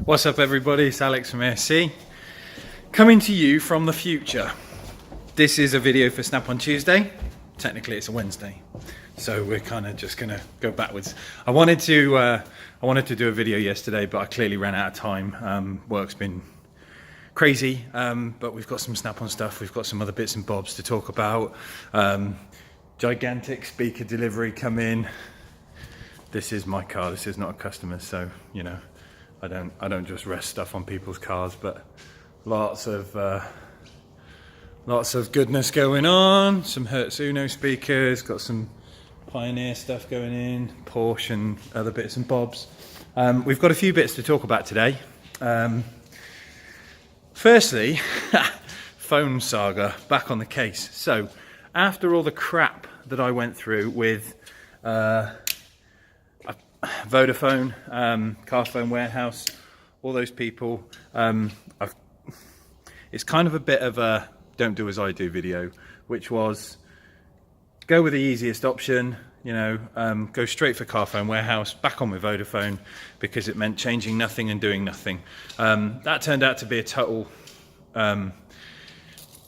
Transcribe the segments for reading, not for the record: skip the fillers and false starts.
What's up everybody, it's Alex from ASC, coming to you from the future. This is a video for Snap on Tuesday. Technically it's a Wednesday, so we're kind of just gonna go backwards. I wanted to do a video yesterday, but I clearly ran out of time. Work's been crazy, but we've got some Snap on stuff, we've got some other bits and bobs to talk about. Gigantic speaker delivery come in. This is my car, this is not a customer's, so you know, I don't just rest stuff on people's cars, but lots of goodness going on. Some Hertz Uno speakers, got some Pioneer stuff going in, Porsche and other bits and bobs. We've got a few bits to talk about today. Firstly, phone saga, back on the case. So after all the crap that I went through with Vodafone, Carphone Warehouse, all those people, it's kind of a bit of a don't do as I do video, which was go with the easiest option, you know, go straight for Carphone Warehouse, back on with Vodafone, because it meant changing nothing and doing nothing. That turned out to be a total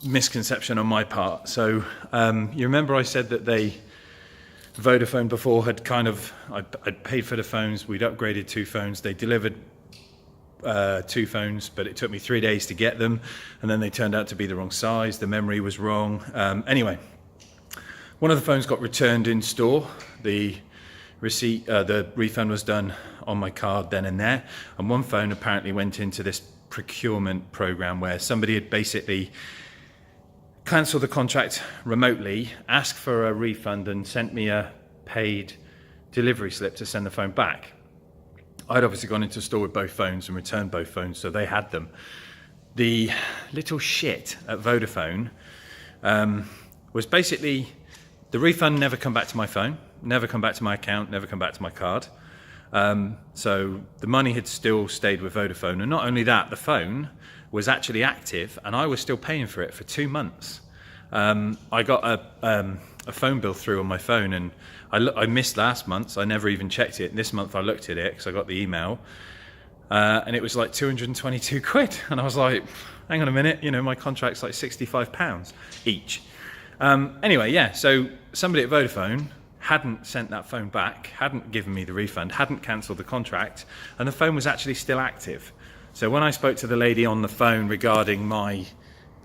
misconception on my part. So you remember I said that Vodafone before had kind of, I'd paid for the phones, we'd upgraded 2 phones, they delivered 2 phones, but it took me 3 days to get them, and then they turned out to be the wrong size, the memory was wrong. Anyway, one of the phones got returned in store, the refund was done on my card then and there, and one phone apparently went into this procurement program where somebody had basically cancelled the contract remotely, asked for a refund and sent me a paid delivery slip to send the phone back. I'd obviously gone into store with both phones and returned both phones, so they had them. The little shit at Vodafone was basically the refund never come back to my phone, never come back to my account, never come back to my card. So the money had still stayed with Vodafone, and not only that, the phone was actually active and I was still paying for it for 2 months. I got a phone bill through on my phone, and I missed last month, so I never even checked it. This month I looked at it because I got the email, and it was like 222 quid. And I was like, hang on a minute, you know, my contract's like £65 each. Anyway, yeah, so somebody at Vodafone hadn't sent that phone back, hadn't given me the refund, hadn't cancelled the contract, and the phone was actually still active. So when I spoke to the lady on the phone regarding my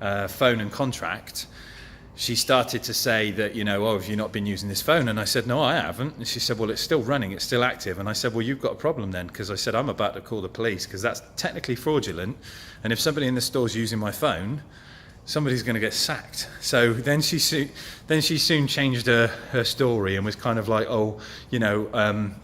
phone and contract, she started to say that, you know, oh, have you not been using this phone? And I said, no, I haven't. And she said, well, it's still running, it's still active. And I said, well, you've got a problem then, because I said, I'm about to call the police, because that's technically fraudulent. And if somebody in the store's using my phone, somebody's going to get sacked. So then she soon changed her story and was kind of like, oh, you know,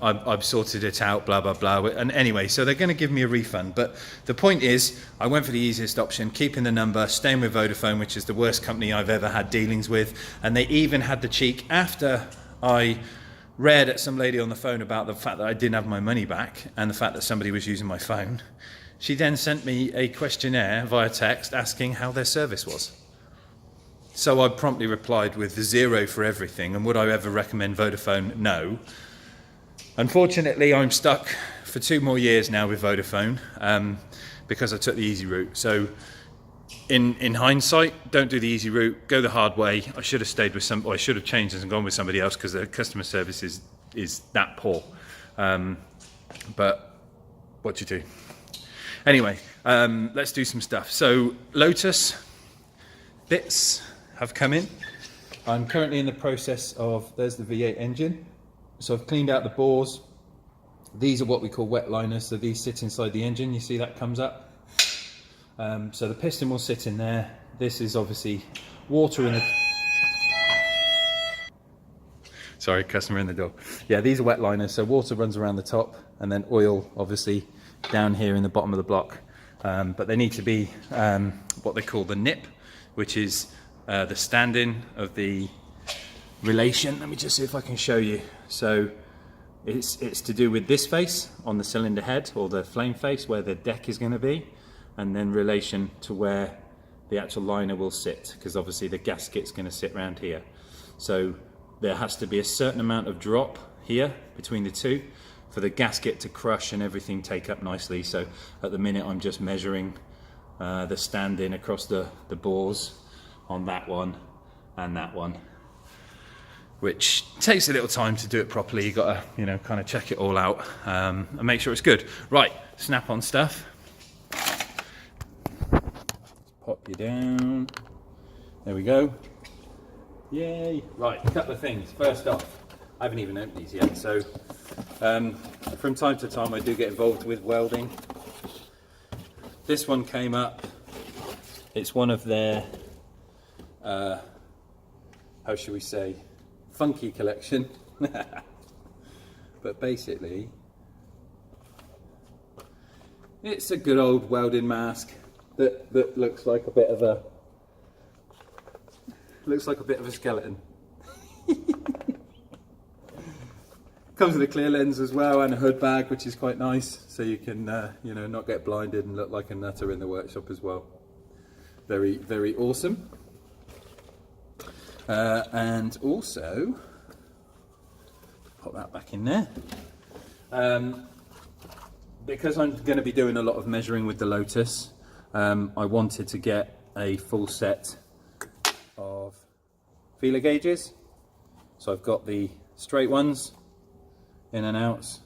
I've sorted it out, blah, blah, blah. And anyway, so they're going to give me a refund. But the point is, I went for the easiest option, keeping the number, staying with Vodafone, which is the worst company I've ever had dealings with. And they even had the cheek, after I read at some lady on the phone about the fact that I didn't have my money back and the fact that somebody was using my phone, she then sent me a questionnaire via text asking how their service was. So I promptly replied with 0 for everything, and would I ever recommend Vodafone? No. Unfortunately, I'm stuck for 2 more years now with Vodafone because I took the easy route. So in hindsight, don't do the easy route, go the hard way. I should have stayed with I should have changed and gone with somebody else, because the customer service is that poor. But what do you do? Anyway, let's do some stuff. So Lotus bits have come in. I'm currently in the process of, there's the V8 engine. So I've cleaned out the bores. These are what we call wet liners. So these sit inside the engine. You see that comes up. So the piston will sit in there. This is obviously water in the... Sorry, customer in the door. Yeah, these are wet liners. So water runs around the top, and then oil obviously down here in the bottom of the block, but they need to be what they call the nip, which is the stand-in of the relation. Let me just see if I can show you. So it's to do with this face on the cylinder head, or the flame face where the deck is going to be, and then relation to where the actual liner will sit, because obviously the gasket's going to sit around here. So there has to be a certain amount of drop here between the two, for the gasket to crush and everything take up nicely. So at the minute I'm just measuring the stand-in across the bores on that one and that one, which takes a little time to do it properly. You gotta, you know, kind of check it all out and make sure it's good. Right, snap-on stuff. Pop you down. There we go. Yay. Right, a couple of things. First off, I haven't even opened these yet. So from time to time I do get involved with welding. This one came up. It's one of their, how should we say, funky collection. But basically it's a good old welding mask that looks like a bit of a skeleton. Comes with a clear lens as well and a hood bag, which is quite nice, so you can you know, not get blinded and look like a nutter in the workshop as well. Very, very awesome. And also, pop that back in there. Because I'm going to be doing a lot of measuring with the Lotus, I wanted to get a full set of feeler gauges. So I've got the straight ones, in and outs,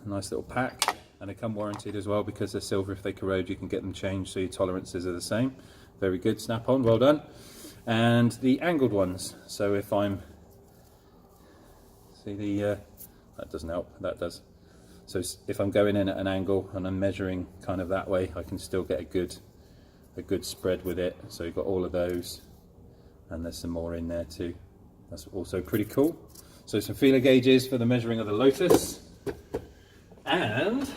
nice little pack, and they come warranted as well because they're silver. If they corrode, you can get them changed, so your tolerances are the same. Very good, snap on, well done. And the angled ones, so if I'm, see the, that doesn't help, that does. So if I'm going in at an angle and I'm measuring kind of that way, I can still get a good spread with it. So you've got all of those, and there's some more in there too. That's also pretty cool. So some feeler gauges for the measuring of the Lotus. And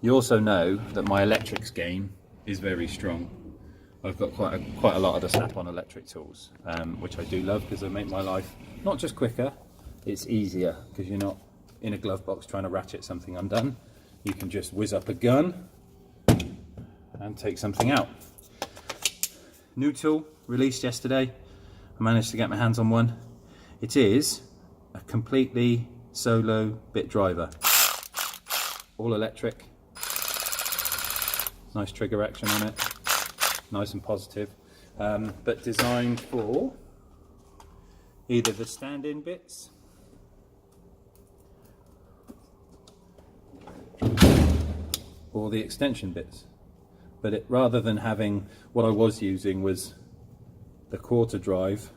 you also know that my electrics game is very strong. I've got quite a lot of the snap-on electric tools, which I do love because they make my life not just quicker, it's easier because you're not in a glove box trying to ratchet something undone. You can just whiz up a gun and take something out. New tool released yesterday. I managed to get my hands on one. It is a completely solo bit driver, all electric. Nice trigger action on it, nice and positive, but designed for either the stand-in bits or the extension bits. But it, rather than having, what I was using was the quarter drive,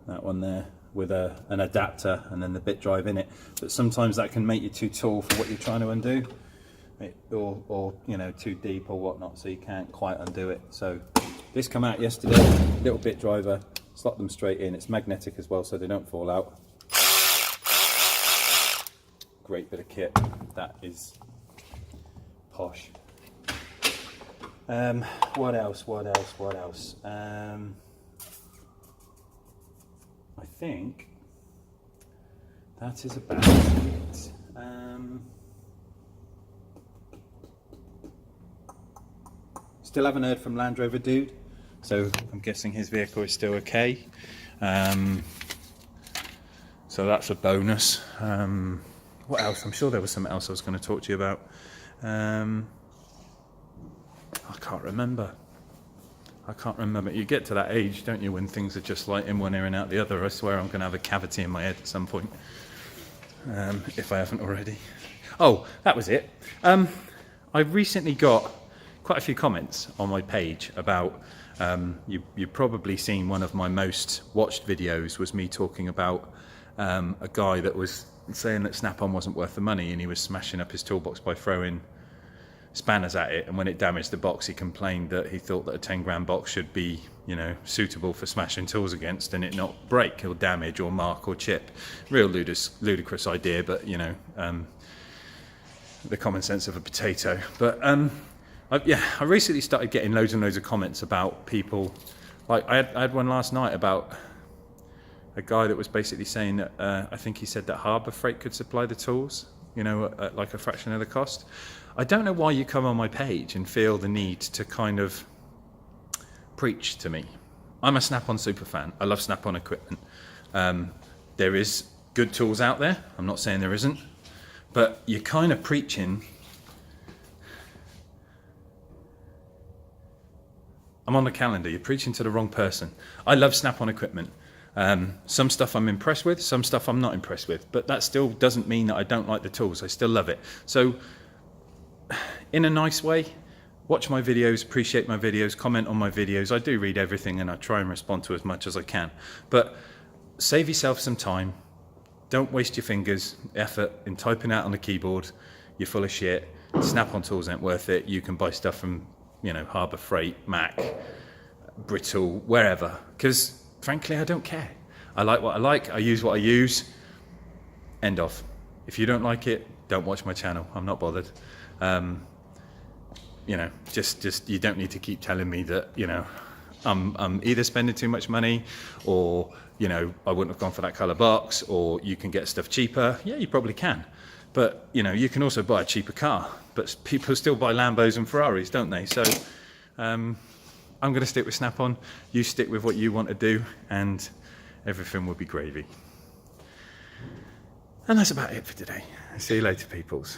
that one there, with an adapter and then the bit drive in it. But sometimes that can make you too tall for what you're trying to undo, or you know, too deep or whatnot, so you can't quite undo it. So this came out yesterday, little bit driver, slot them straight in. It's magnetic as well, so they don't fall out. Great bit of kit. That is posh. What else? I think that is about it. Still haven't heard from Land Rover Dude, so I'm guessing his vehicle is still okay. So that's a bonus. What else? I'm sure there was something else I was going to talk to you about. I can't remember. You get to that age, don't you, when things are just like in one ear and out the other. I swear I'm going to have a cavity in my head at some point, if I haven't already. Oh, that was it. I recently got quite a few comments on my page about, you've probably seen one of my most watched videos was me talking about a guy that was saying that Snap-on wasn't worth the money, and he was smashing up his toolbox by throwing spanners at it, and when it damaged the box he complained that he thought that a 10 grand box should be, you know, suitable for smashing tools against and it not break or damage or mark or chip. Real ludicrous idea, but you know, the common sense of a potato. But I recently started getting loads and loads of comments about people, like I had one last night about a guy that was basically saying that I think he said that Harbour Freight could supply the tools, you know, at like a fraction of the cost. I don't know why you come on my page and feel the need to kind of preach to me. I'm a Snap-on super fan. I love Snap-on equipment. There is good tools out there. I'm not saying there isn't, but you're kind of preaching. I'm on the calendar. You're preaching to the wrong person. I love Snap-on equipment. Some stuff I'm impressed with, some stuff I'm not impressed with, but that still doesn't mean that I don't like the tools. I still love it. So in a nice way, watch my videos, appreciate my videos, comment on my videos. I do read everything and I try and respond to as much as I can. But save yourself some time. Don't waste your fingers, effort in typing out on the keyboard. You're full of shit. Snap-on tools ain't worth it. You can buy stuff from, Harbor Freight, Mac, Brittle, wherever. Because frankly, I don't care. I like what I like. I use what I use. End of. If you don't like it, don't watch my channel. I'm not bothered. Just you don't need to keep telling me that, I'm either spending too much money or, I wouldn't have gone for that color box, or you can get stuff cheaper. Yeah, you probably can. But, you can also buy a cheaper car. But people still buy Lambos and Ferraris, don't they? So I'm going to stick with Snap-on. You stick with what you want to do, and everything will be gravy. And that's about it for today. See you later, peoples.